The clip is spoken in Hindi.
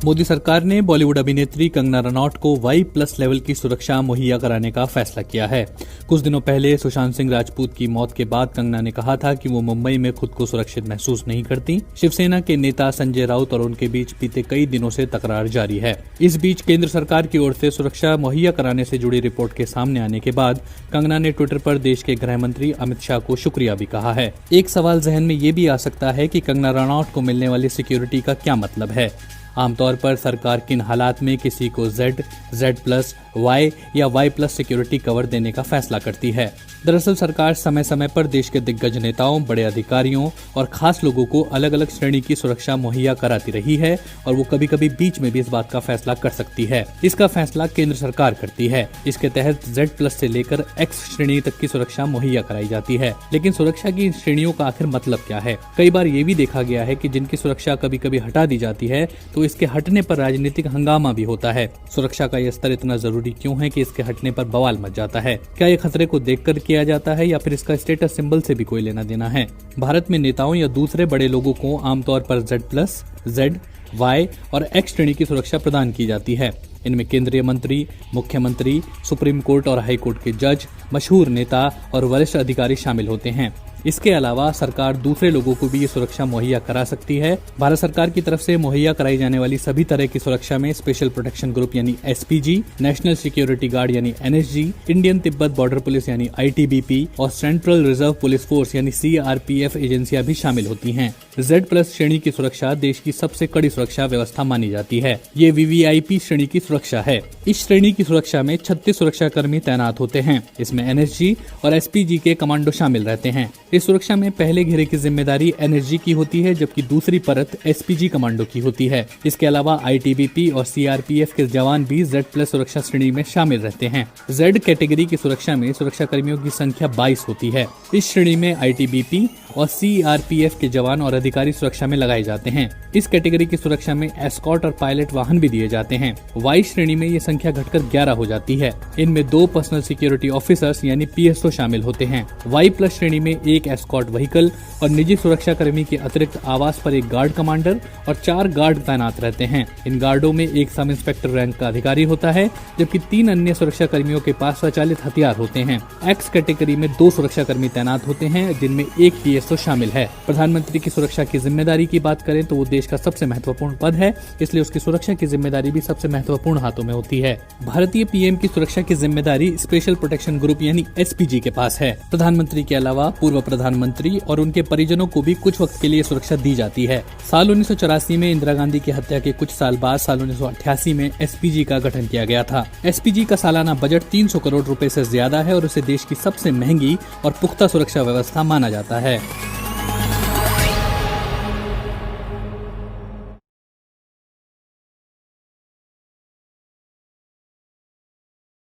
मोदी सरकार ने बॉलीवुड अभिनेत्री कंगना रनौत को Y+ लेवल की सुरक्षा मुहैया कराने का फैसला किया है। कुछ दिनों पहले सुशांत सिंह राजपूत की मौत के बाद कंगना ने कहा था कि वो मुंबई में खुद को सुरक्षित महसूस नहीं करती। शिवसेना के नेता संजय राउत और उनके बीच बीते कई दिनों से तकरार जारी है। इस बीच केंद्र सरकार की ओर से सुरक्षा मुहैया कराने से जुड़ी रिपोर्ट के सामने आने के बाद कंगना ने ट्विटर पर देश के गृह मंत्री अमित शाह को शुक्रिया भी कहा है। एक सवाल जहन में ये भी आ सकता है कि कंगना रनौत को मिलने वाली सिक्योरिटी का क्या मतलब है। आमतौर पर सरकार किन हालात में किसी को Z+, Y या Y+ सिक्योरिटी कवर देने का फैसला करती है। दरअसल सरकार समय समय पर देश के दिग्गज नेताओं, बड़े अधिकारियों और खास लोगों को अलग अलग श्रेणी की सुरक्षा मुहैया कराती रही है और वो कभी कभी बीच में भी इस बात का फैसला कर सकती है। इसका फैसला केंद्र सरकार करती है। इसके तहत Z+ से लेकर X श्रेणी तक की सुरक्षा मुहैया कराई जाती है। लेकिन सुरक्षा की श्रेणियों का आखिर मतलब क्या है? कई बार ये भी देखा गया है कि जिनकी सुरक्षा कभी कभी हटा दी जाती है तो इसके हटने पर राजनीतिक हंगामा भी होता है। सुरक्षा का यह स्तर इतना जरूरी क्यों है कि इसके हटने पर बवाल मच जाता है? क्या ये खतरे को देखकर किया जाता है या फिर इसका स्टेटस सिंबल से भी कोई लेना देना है? भारत में नेताओं या दूसरे बड़े लोगों को आमतौर पर Z+, Z, Y और X श्रेणी की सुरक्षा प्रदान की जाती है। इनमें केंद्रीय मंत्री, मुख्यमंत्री, सुप्रीम कोर्ट और हाई कोर्ट के जज, मशहूर नेता और वरिष्ठ अधिकारी शामिल होते हैं। इसके अलावा सरकार दूसरे लोगों को भी ये सुरक्षा मुहैया करा सकती है। भारत सरकार की तरफ से मुहैया कराई जाने वाली सभी तरह की सुरक्षा में स्पेशल प्रोटेक्शन ग्रुप यानी SPG, नेशनल सिक्योरिटी गार्ड यानी NSG, Indian Tibet border police यानी ITBP और सेंट्रल रिजर्व पुलिस फोर्स यानी CRPF एजेंसियां भी शामिल होती हैं। Z+ श्रेणी की सुरक्षा देश की सबसे कड़ी सुरक्षा व्यवस्था मानी जाती है। ये VVIP श्रेणी की सुरक्षा है। इस श्रेणी की सुरक्षा में 36 सुरक्षा कर्मी तैनात होते हैं। इसमें NSG और SPG के कमांडो शामिल रहते हैं। इस सुरक्षा में पहले घेरे की जिम्मेदारी NSG की होती है, जबकि दूसरी परत SPG कमांडो की होती है। इसके अलावा ITBP और CRPF के जवान भी Z+ सुरक्षा श्रेणी में शामिल रहते हैं। Z कैटेगरी की सुरक्षा में सुरक्षा कर्मियों की संख्या 22 होती है। इस श्रेणी में ITBP और CRPF के जवान और अधिकारी सुरक्षा में लगाए जाते हैं। इस कैटेगरी की सुरक्षा में एस्कॉर्ट और पायलट वाहन भी दिए जाते हैं। Y श्रेणी में ये संख्या घटकर 11 हो जाती है। इनमें 2 पर्सनल सिक्योरिटी ऑफिसर्स यानी PSO शामिल होते हैं। Y+ श्रेणी में 1 एस्कॉर्ट व्हीकल और निजी सुरक्षा कर्मी के अतिरिक्त आवास पर 1 गार्ड कमांडर और 4 गार्ड तैनात रहते हैं। इन गार्डों में 1 सब इंस्पेक्टर रैंक का अधिकारी होता है, जबकि 3 अन्य सुरक्षा कर्मियों के पास स्वचालित हथियार होते हैं। X कैटेगरी में 2 सुरक्षा कर्मी तैनात होते हैं, जिनमें 1 PSO शामिल है। प्रधानमंत्री की सुरक्षा की जिम्मेदारी की बात करें तो वो देश का सबसे महत्वपूर्ण पद है, इसलिए उसकी सुरक्षा की जिम्मेदारी भी सबसे महत्वपूर्ण हाथों में होती है। भारतीय PM की सुरक्षा की जिम्मेदारी स्पेशल प्रोटेक्शन ग्रुप यानी SPG के पास है। प्रधानमंत्री के अलावा पूर्व प्रधानमंत्री और उनके परिजनों को भी कुछ वक्त के लिए सुरक्षा दी जाती है। साल 1984 में इंदिरा गांधी की हत्या के कुछ साल बाद साल 1988 में SPG का गठन किया गया था। SPG का सालाना बजट 300 करोड़ रुपए से ज्यादा है और उसे देश की सबसे महंगी और पुख्ता सुरक्षा व्यवस्था माना जाता है।